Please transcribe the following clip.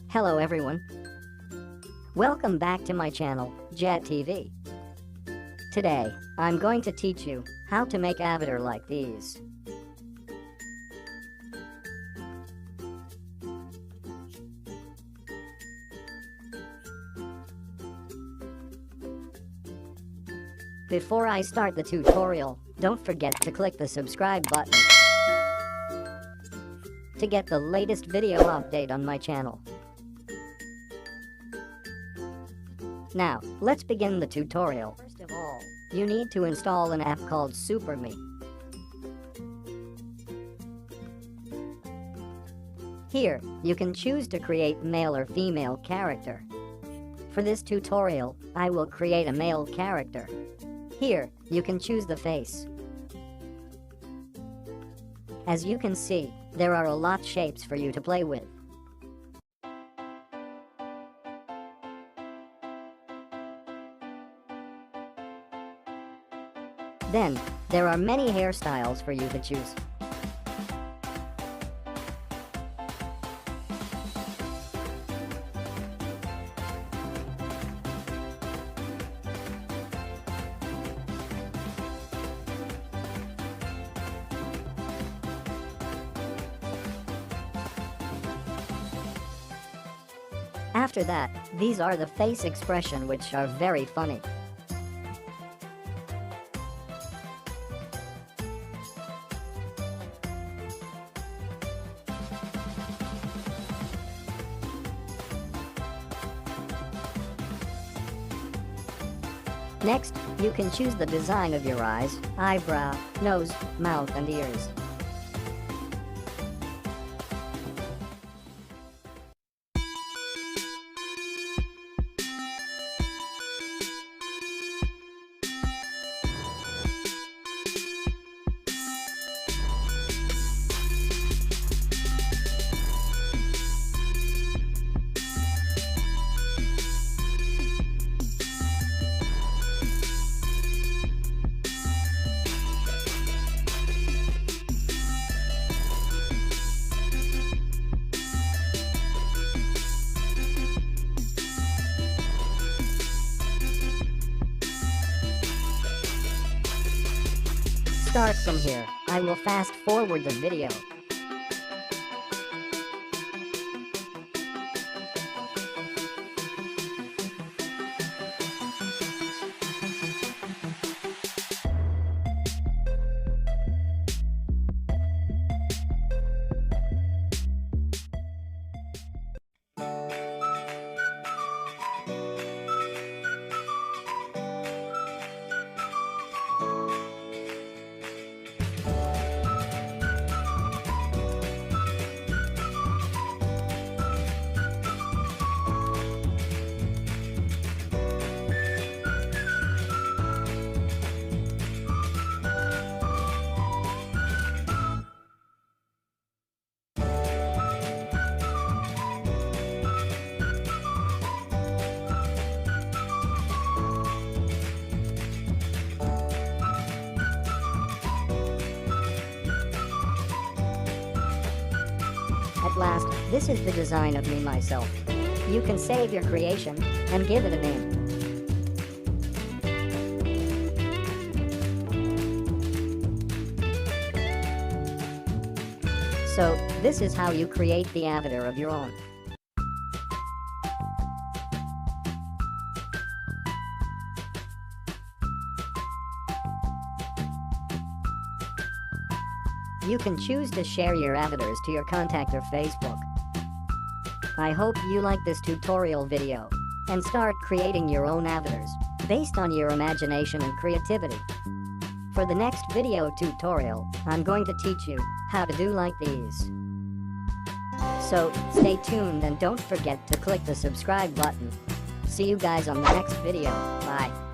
Hello everyone. Welcome back to my channel, Jeht TV. Today, I'm going to teach you how to make avatar like these. Before I start the tutorial, don't forget to click the subscribe button to get the latest video update on my channel. Now, let's begin the tutorial. First of all, you need to install an app called SuperMii. Here, you can choose to create male or female character. For this tutorial, I will create a male character. Here, you can choose the face. As you can see, there are a lot shapes for you to play with. Then, there are many hairstyles for you to choose. After that, these are the face expression which are very funny. Next, you can choose the design of your eyes, eyebrow, nose, mouth and ears. Start from here. I will fast forward the video. At last, this is the design of me myself. You can save your creation and give it a name. So, this is how you create the avatar of your own. You can choose to share your avatars to your contact or Facebook. I hope you like this tutorial video and start creating your own avatars based on your imagination and creativity. For the next video tutorial, I'm going to teach you how to do like these. So, stay tuned and don't forget to click the subscribe button. See you guys on the next video. Bye.